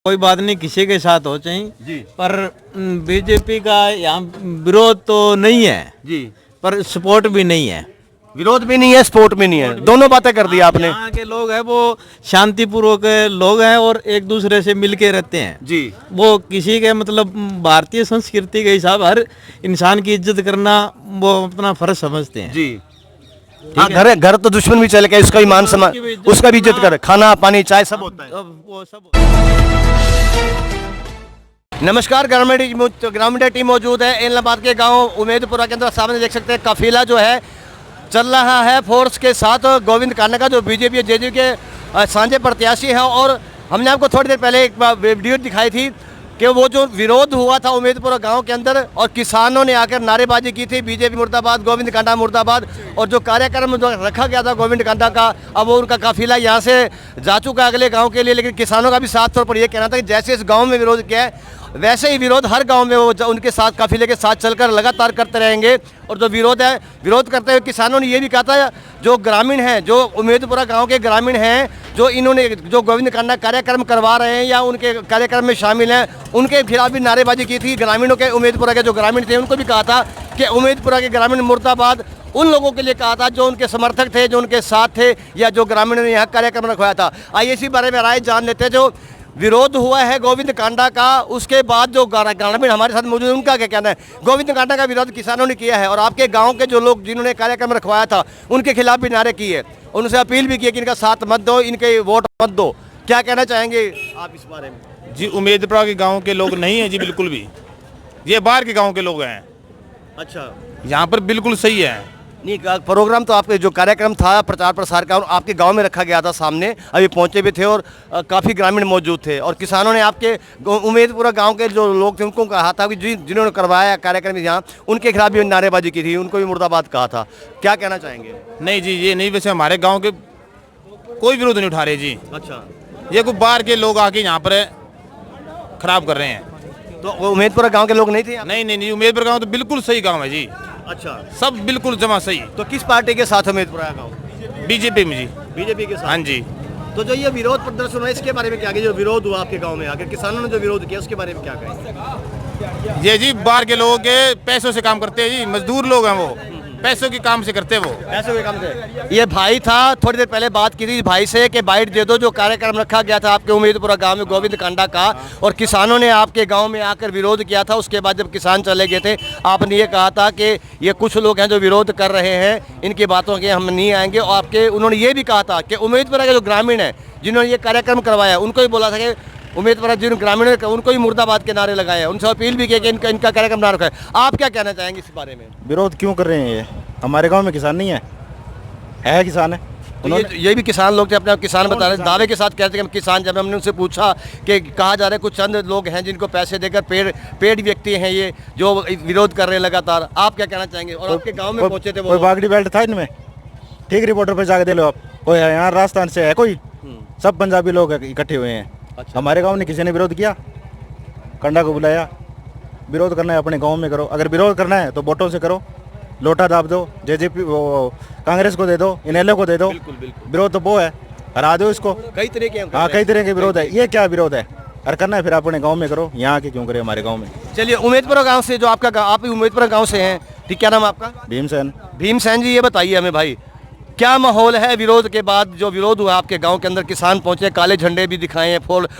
कोई बात नहीं, किसी के साथ हो चाहिए जी पर बीजेपी का यहाँ विरोध तो नहीं है जी, पर सपोर्ट भी नहीं है। विरोध भी नहीं है, सपोर्ट भी नहीं है, दोनों बातें कर दी आपने। यहाँ के लोग हैं वो शांतिपूर्वक लोग हैं और एक दूसरे से मिलके रहते हैं जी, वो किसी के मतलब भारतीय संस्कृति के हिसाब हर इंसान की इज्जत करना वो अपना फर्ज समझते हैं जी। हाँ, घर तो दुश्मन भी चले गए, उसका भी मान सम्मान, उसका भी इज्जत कर, खाना पानी चाय सब होता है। अब वो सब। नमस्कार, ग्रामीण टीम मौजूद है इलाहाबाद के गांव उम्मेदपुरा के अंदर। सामने देख सकते हैं काफिला जो है चल रहा है फोर्स के साथ गोविंद कांडा का, जो बीजेपी और जेजेपी के साझे प्रत्याशी हैं। और हमने आपको थोड़ी देर पहले एक वीडियो दिखाई थी कि वो जो विरोध हुआ था उम्मेदपुरा गांव के अंदर और किसानों ने आकर नारेबाजी की थी, बीजेपी मुर्दाबाद, गोविंद कांडा मुर्दाबाद। और जो कार्यक्रम जो रखा गया था गोविंद कांडा का, अब वो उनका काफिला यहाँ से जा चुका अगले गांव के लिए। लेकिन किसानों का भी साफ तौर पर यह कहना था कि जैसे इस गांव में विरोध किया है वैसे ही विरोध हर गांव में वो उनके साथ काफिले के साथ चलकर लगातार करते रहेंगे। और जो विरोध करते हुए किसानों ने ये भी कहा था, जो ग्रामीण हैं, जो उम्मेदपुरा गांव के ग्रामीण हैं, जो इन्होंने जो गोविंद कांडा कार्यक्रम करवा रहे हैं या उनके कार्यक्रम में शामिल हैं, उनके खिलाफ भी नारेबाजी की थी। ग्रामीणों के, उम्मेदपुरा के जो ग्रामीण थे उनको भी कहा था कि उम्मेदपुरा के ग्रामीण मुर्दाबाद। उन लोगों के लिए कहा था जो उनके समर्थक थे, जो उनके साथ थे, या जो ग्रामीणों ने यहाँ कार्यक्रम रखवाया था। आइए इसी बारे में राय जान लेते हैं। जो विरोध हुआ है गोविंद कांडा का, उसके बाद जो ग्रामीण हमारे साथ मौजूद है उनका क्या कहना है। गोविंद कांडा का विरोध किसानों ने किया है और आपके गांव के जो लोग जिन्होंने कार्यक्रम रखवाया था उनके खिलाफ भी नारे किए, उनसे अपील भी की कि इनका साथ मत दो, इनके वोट मत दो। क्या कहना चाहेंगे आप इस बारे में? जी, उम्मेदपुरा के गांव के लोग नहीं हैं जी, बिल्कुल भी। ये बाहर के गांव के लोग हैं। अच्छा, यहाँ पर बिल्कुल सही है। नहीं, प्रोग्राम तो आपके जो कार्यक्रम था प्रचार प्रसार का आपके गांव में रखा गया था, सामने अभी पहुंचे भी थे और काफ़ी ग्रामीण मौजूद थे। और किसानों ने आपके उम्मेदपुरा गांव के जो लोग थे उनको कहा था कि जिन्होंने करवाया कार्यक्रम यहाँ, उनके खिलाफ भी नारेबाजी की थी, उनको भी मुर्दाबाद कहा था। क्या कहना चाहेंगे? नहीं जी, ये नहीं, वैसे हमारे गाँव के कोई विरोध नहीं उठा रहे जी। अच्छा, ये कोई बाहर के लोग आके यहाँ पर खराब कर रहे हैं। तो उम्मेदपुरा गाँव के लोग नहीं थे? नहीं, उम्मेदपुरा गाँव तो बिल्कुल सही गाँव है जी। अच्छा, सब बिल्कुल जमा सही। तो किस पार्टी के साथ उम्मेदपुरा गाँव? बीजेपी में जी। बीजेपी के साथ? हाँ जी। तो जो ये विरोध प्रदर्शन हुआ इसके बारे में क्या कहें? जो विरोध हुआ आपके गांव में आकर किसानों ने जो विरोध किया उसके बारे में क्या कहें? ये जी बाहर के लोगों के पैसों से काम करते हैं जी, मजदूर लोग हैं वो, पैसों के काम से करते हैं वो। पैसों के काम से। ये भाई था, थोड़ी देर पहले बात की थी भाई से कि बाइट दे दो, जो कार्यक्रम रखा गया था आपके उम्मेदपुरा गांव में गोविंद कांडा का, और किसानों ने आपके गांव में आकर विरोध किया था। उसके बाद जब किसान चले गए थे आपने ये कहा था कि ये कुछ लोग हैं जो विरोध कर रहे हैं, इनकी बातों के हम नहीं आएंगे। और आपके उन्होंने ये भी कहा था कि उम्मेदपुरा के जो ग्रामीण हैं जिन्होंने ये कार्यक्रम करवाया उनको भी बोला था कि उम्मेदवार जिन ग्रामीणों ने उनको भी मुर्दाबाद के नारे लगाए, उनसे अपील भी की कि इनका कार्यक्रम ना रखाए। आप क्या कहना चाहेंगे इस बारे में? विरोध क्यों कर रहे हैं? ये हमारे गांव में किसान नहीं है किसान है। तो ये भी किसान लोग थे, अपने किसान बता रहे, दावे के साथ कहते हैं कि हम किसान। जब हमने उनसे पूछा कि कहा जा रहा है कुछ चंद लोग हैं जिनको पैसे देकर पेड व्यक्ति हैं ये जो विरोध कर रहे हैं लगातार, आप क्या कहना चाहेंगे? और आपके गाँव में पहुँचे थे कोई बागड़ी बेल्ट था इनमें? ठीक, रिपोर्टर पे जाकर दे लो आप। कोई है यहाँ राजस्थान से है कोई? सब पंजाबी लोग इकट्ठे हुए हैं। अच्छा। हमारे गांव ने किसी ने विरोध किया? कंडा को बुलाया। विरोध करना है अपने गांव में करो, अगर विरोध करना है तो वोटों से करो, लोटा दाब दो, जेजेपी कांग्रेस को दे दो, इनेलो को दे दो। विरोध तो वो है, हरा दो इसको। कई तरह के कई तरह के विरोध है। ये क्या विरोध है? अगर करना है फिर अपने गाँव में करो, यहाँ के क्यों करे हमारे गाँव में? चलिए, उम्मेदपुरा गाँव से जो आपका आप उम्मेदपुरा गाँव से हैं, ठीक, क्या नाम आपका? भीमसेन जी, ये बताइए हमें भाई, क्या माहौल है विरोध के बाद? जो विरोध हुआ आपके गांव के अंदर, किसान पहुंचे, काले झंडे भी दिखाए हैं,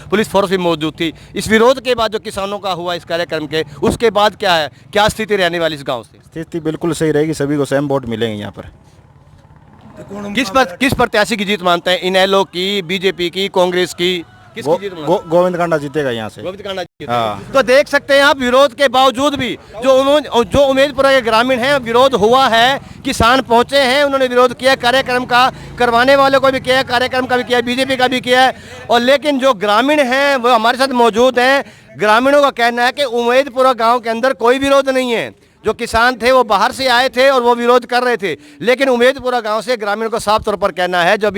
पुलिस फोर्स भी मौजूद थी। इस विरोध के बाद जो किसानों का हुआ इस कार्यक्रम के, उसके बाद क्या है, क्या स्थिति रहने वाली इस गांव से? स्थिति बिल्कुल सही रहेगी, सभी को सेम वोट मिलेंगे यहाँ पर। किस प्रत्याशी की जीत मानते हैं? इनेलो की, बीजेपी की, कांग्रेस की? गोविंद कांडा जीतेगा यहाँ से। गोविंद कांडा जीतेगा। हाँ। तो देख सकते हैं आप, विरोध के बावजूद भी जो उम्मेदपुरा के ग्रामीण हैं, विरोध हुआ है, किसान पहुंचे हैं, उन्होंने विरोध किया, कार्यक्रम का करवाने वालों को भी किया, कार्यक्रम का भी किया, बीजेपी का भी किया है। और लेकिन जो ग्रामीण हैं वो हमारे साथ मौजूद हैं। ग्रामीणों का कहना है कि उम्मेदपुरा गाँव के अंदर कोई विरोध नहीं है। जो किसान थे वो बाहर से आए थे और वो विरोध कर रहे थे, लेकिन उम्मेदपुरा गांव से ग्रामीण को साफ तौर पर कहना है, जब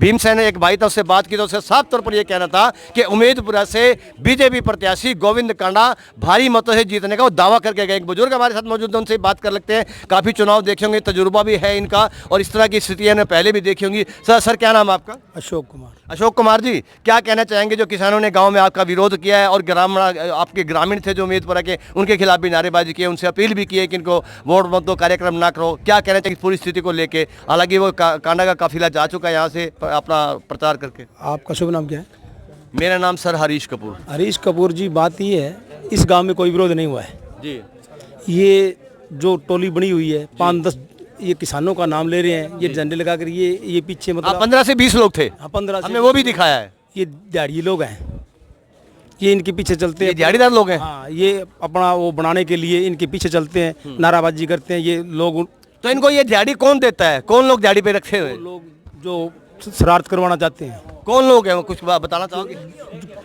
भीमसेन ने एक भाई था उससे बात की तो उससे साफ तौर पर ये कहना था कि उम्मेदपुरा से बीजेपी प्रत्याशी गोविंद कांडा भारी मतों से जीतने का वो दावा करके गए। एक बुजुर्ग हमारे साथ मौजूद है, उनसे बात कर लेते हैं। काफ़ी चुनाव देखे होंगे, तजुर्बा भी है इनका और इस तरह की स्थितियाँ पहले भी देखी होंगी। सर क्या नाम आपका? अशोक कुमार। अशोक कुमार जी, क्या कहना चाहेंगे जो किसानों ने गांव में आपका विरोध किया है और आपके ग्रामीण थे जो उम्मीदपुरा के, उनके खिलाफ भी नारेबाजी की है, उनसे अपील भी की है कि इनको वोट मत दो, कार्यक्रम ना करो, क्या कहना चाहिए पूरी स्थिति को लेके? हालांकि वो कांडा का काफिला जा चुका है यहाँ से अपना प्रचार करके। आपका शुभ नाम क्या है? मेरा नाम सर हरीश कपूर। हरीश कपूर जी, बात ये है, इस गांव में कोई विरोध नहीं हुआ है जी। ये जो टोली बनी हुई है 5-10 ये किसानों का नाम ले रहे हैं, ये झंडे लगा कर ये पीछे मतलब 15 से 20 लोग थे। हाँ, 15 से हमने वो भी दिखाया है। ये दिहाड़ी लोग हैं, ये इनके पीछे चलते ये हैं, दिहाड़ीदार लोग हैं। हाँ, ये अपना वो बनाने के लिए इनके पीछे चलते हैं, नाराबाजी करते हैं ये लोग। तो इनको ये दिहाड़ी कौन देता है? कौन लोग दिहाड़ी पे रखे हुए? लोग जो शरारत करवाना चाहते हैं, कौन लोग हैं? वो कुछ बताना चाहोगे?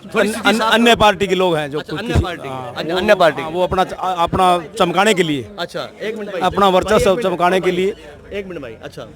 अन्य पार्टी के लोग हैं जो अच्छा, कुछ अन्य पार्टी के। अन्य पार्टी के। वो अपना चमकाने के लिए, अच्छा, एक मिनट भाई, अपना वर्चस्व चमकाने के लिए, एक मिनट भाई। अच्छा,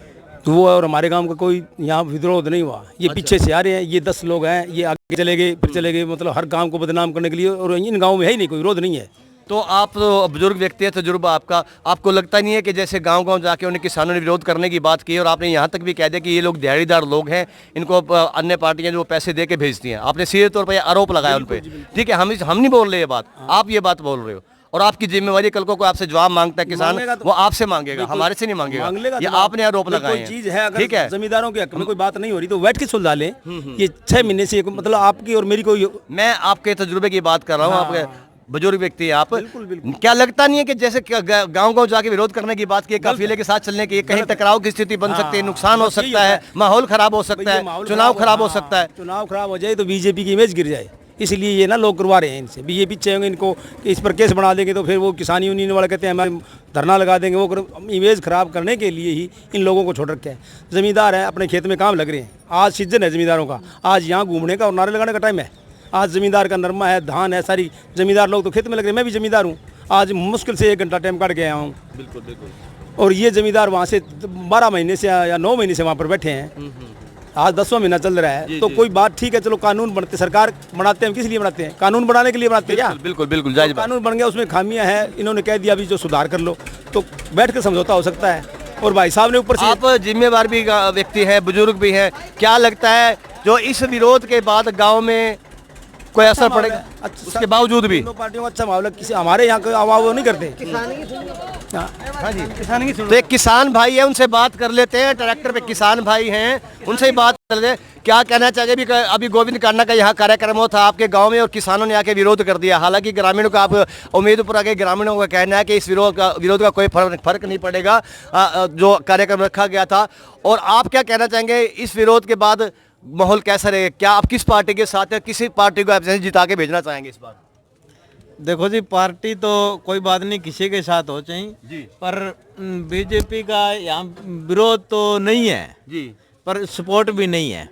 तो वो और हमारे गांव का कोई यहाँ विरोध नहीं हुआ। ये पीछे से आ रहे हैं, ये 10 लोग हैं, ये आगे चले गए फिर चले गए, मतलब हर गांव को बदनाम करने के लिए, और इन गांव में है ही नहीं, कोई विरोध नहीं है। तो आप तो बुजुर्ग व्यक्ति है, तजुर्बा आपका, आपको लगता नहीं है कि जैसे गांव-गांव जाके उन्हें किसानों ने विरोध करने की बात की और आपने यहाँ तक भी कह दिया कि ये लोग दिहाड़ीदार लोग हैं, इनको अन्य पार्टियां जो पैसे दे के भेजती हैं, आपने सीधे तौर पर आरोप लगाया उन पर? ठीक है, हम नहीं बोल रहे ये बात, आप ये बात बोल रहे हो, और आपकी जिम्मेवारी कल को कोई आपसे जवाब मांगता है किसान, वो आपसे मांगेगा, हमारे से नहीं मांगेगा। ये आपने आरोप लगाए हैं। चीज है, ठीक है, जमींदारों के हक में कोई बात नहीं हो रही तो बैठ के सुलझा लें। ये 6 महीने से मतलब आपकी और मेरी कोई, मैं आपके तजुर्बे की बात कर रहा हूँ। आपके बुजुर्ग व्यक्ति है आप, क्या लगता नहीं है कि जैसे गांव-गांव जाके विरोध करने की बात की, काफिले के साथ चलने की, कहीं टकराव की स्थिति बन सकती है, नुकसान हो सकता है, माहौल खराब हो सकता है, चुनाव खराब हो सकता है, चुनाव खराब हो जाए तो बीजेपी की इमेज गिर जाए, इसलिए ये ना लोग करवा रहे हैं इनसे। ये पीछे होंगे, इनको इस पर केस बना देंगे तो फिर वो किसान यूनियन वाले कहते हैं हमारे धरना लगा देंगे, वो इमेज खराब करने के लिए ही इन लोगों को छोड़ रखे हैं। जमींदार हैं, अपने खेत में काम लग रहे हैं, आज सीजन है जमींदारों का, आज यहाँ घूमने का और नारे लगाने का टाइम है। आज जमींदार का नरमा है, धान है, सारी जमींदार लोग तो खेत में लग रहे हैं। मैं भी जमींदार हूँ, आज मुश्किल से 1 घंटा टाइम काट के आया हूँ। बिल्कुल बिल्कुल। और ये जमींदार वहाँ से 12 महीने से या 9 महीने से वहाँ पर बैठे हैं, आज 10वां महीना चल रहा है। तो कोई बात ठीक है, चलो कानून बनते, सरकार बनाते हैं, किस लिए बनाते हैं? कानून बनाने के लिए बनाते हैं क्या? बिल्कुल बिल्कुल जायज बात। कानून बन गया, उसमें खामियां हैं, इन्होंने कह दिया अभी जो सुधार कर लो, तो बैठ कर समझौता हो सकता है। और भाई साहब ने ऊपर से, आप जिम्मेवार भी व्यक्ति हैं, बुजुर्ग भी हैं, क्या लगता है जो इस विरोध के बाद गांव में कोई असर पड़ेगा? अच्छा, उसके बावजूद भी दोनों पार्टियों का अच्छा मामला, किसी हमारे यहाँ को आवाज वो नहीं करते। हाँ जी, किसान की। तो एक किसान भाई है, उनसे बात कर लेते हैं। ट्रैक्टर पे किसान भाई हैं, उनसे ही बात कर लेते। क्या कहना चाहिए? अभी गोविंद कांडा का यहाँ कार्यक्रम हो था आपके गांव में और किसानों ने आके विरोध कर दिया। हालांकि ग्रामीणों का, आप उम्मीदपुरा के ग्रामीणों का कहना है कि इस विरोध का कोई फर्क नहीं पड़ेगा जो कार्यक्रम रखा गया था। और आप क्या कहना चाहेंगे इस विरोध के बाद माहौल कैसा रहेगा? क्या आप किस पार्टी के साथ है, किसी पार्टी को आप जिता के भेजना चाहेंगे इस बार? देखो जी, पार्टी तो कोई बात नहीं, किसी के साथ हो चाहिए जी, पर बीजेपी का यहाँ विरोध तो नहीं है जी, पर सपोर्ट भी नहीं है।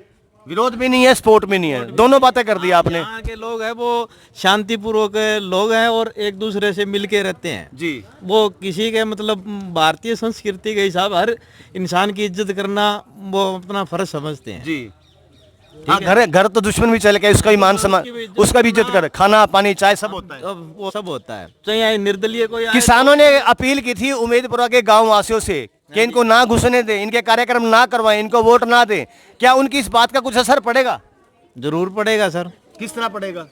विरोध भी नहीं है, सपोर्ट भी नहीं है, दोनों बातें कर दी आपने। यहाँ के लोग हैं वो शांतिपूर्वक लोग हैं और एक दूसरे से मिल के रहते हैं जी। वो किसी के मतलब भारतीय संस्कृति के हिसाब हर इंसान की इज्जत करना वो अपना फर्ज समझते हैं जी। हाँ, घर तो दुश्मन भी चले गए, उसका भी मान सम्मान, उसका भी इज्जत कर, खाना पानी चाय सब होता है, वो सब होता है। चाहे निर्दलीय कोई आए किसानों ने अपील की थी उम्मीदपुरा के गांव वासियों से कि इनको ना घुसने दें, इनके कार्यक्रम ना करवाएं, इनको वोट ना दें। क्या उनकी इस बात का कुछ असर पड़ेगा? जरूर पड़ेगा सर। किस तरह पड़ेगा?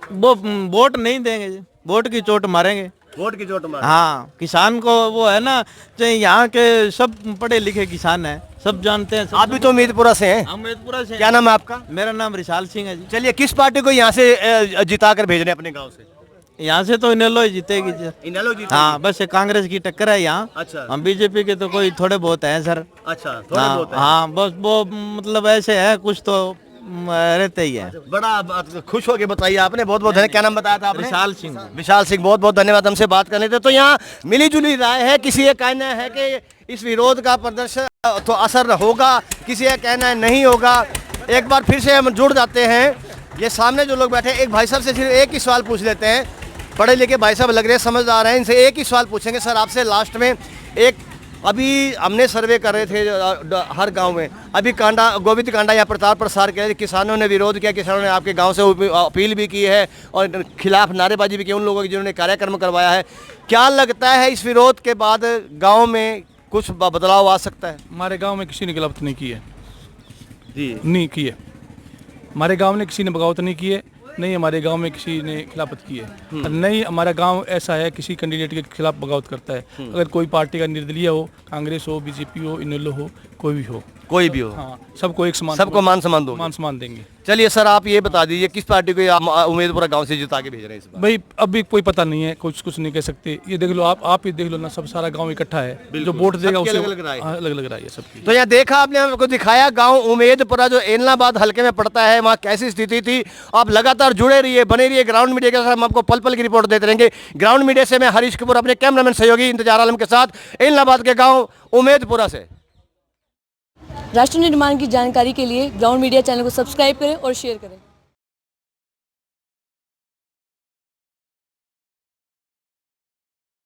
वो वोट नहीं देंगे जी, वोट की चोट मारेंगे। वोट की चोट मार। हाँ, किसान को वो है ना, चाहे यहाँ के सब पढ़े लिखे किसान हैं, सब जानते हैं। आप भी तो उम्मीदपुरा से हैं? उम्मीदपुरा से। क्या नाम है आपका? मेरा नाम रिशाल सिंह है जी। चलिए, किस पार्टी को यहाँ से जिता कर भेज रहे हैं अपने गाँव से? यहाँ से तो इनेलो ही जीतेगी जी। इनेलो जीतेगी? हाँ, बस ये कांग्रेस की टक्कर है यहाँ। अच्छा। हम बीजेपी के तो कोई थोड़े बहुत हैं सर। अच्छा, थोड़े हाँ, बहुत है। हाँ, बस वो मतलब ऐसे है, कुछ तो रहते ही है। बड़ा खुश होके बताइए आपने, बहुत बहुत धन्यवाद। क्या नाम बताया था आपने? विशाल सिंह। विशाल सिंह, बहुत बहुत धन्यवाद हमसे बात करने थे। तो यहाँ मिली जुली राय है, किसी का कहना है कि इस विरोध का प्रदर्शन तो असर होगा, किसी का कहना है नहीं होगा। एक बार फिर से हम जुड़ जाते हैं, ये सामने जो लोग बैठे हैं, एक भाई साहब से सिर्फ एक ही सवाल पूछ लेते हैं। पढ़े लिखे भाई साहब लग रहे हैं, समझदार हैं, इनसे एक ही सवाल पूछेंगे सर आपसे लास्ट में। एक अभी हमने सर्वे कर रहे थे हर गांव में, अभी गोविंद कांडा या प्रचार प्रसार किया, किसानों ने विरोध किया, किसानों ने आपके गांव से अपील भी की है और खिलाफ नारेबाजी भी की उन लोगों की जिन्होंने कार्यक्रम करवाया है। क्या लगता है इस विरोध के बाद गांव में कुछ बदलाव आ सकता है? हमारे गांव में किसी ने गिलावत नहीं की है जी, नहीं की है। हमारे गांव ने किसी ने बगावत नहीं की है, नहीं हमारे गांव में किसी ने खिलाफत की है, और नहीं हमारा गांव ऐसा है किसी कैंडिडेट के खिलाफ बगावत करता है। अगर कोई पार्टी का निर्दलीय हो, कांग्रेस हो, बीजेपी हो, इनेलो हो, कोई भी हो, कोई भी हो, हाँ सबको एक समान, सबको मान सम्मान दो। मान सम्मान देंगे। चलिए सर, आप ये बता दीजिए किस पार्टी को आप उम्मीदपुरा गांव से जिता के भेज रहे हैं इस बार? भाई अभी कोई पता नहीं है, कुछ नहीं कह सकते। ये देख लो, आप ही देख लो ना, सब सारा गांव इकट्ठा है, जो वोट देगा सबकी उसे अलग-अलग राय है। अलग अलग राय है सबकी। तो यहाँ देखा आपने, हमको दिखाया गांव उम्मेदपुरा जो एलनाबाद हल्के में पड़ता है, वहाँ कैसी स्थिति थी। आप लगातार जुड़े रहिए, बने रहिए ग्राउंड मीडिया के साथ, हम आपको पल पल की रिपोर्ट देते रहेंगे। ग्राउंड मीडिया से मैं हरीश कपूर अपने कैमरामैन सहयोगी इंतजार आलम के साथ एलनाबाद के गाँव उम्मेदपुरा से। राष्ट्र निर्माण की जानकारी के लिए ग्राउंड मीडिया चैनल को सब्सक्राइब करें और शेयर करें।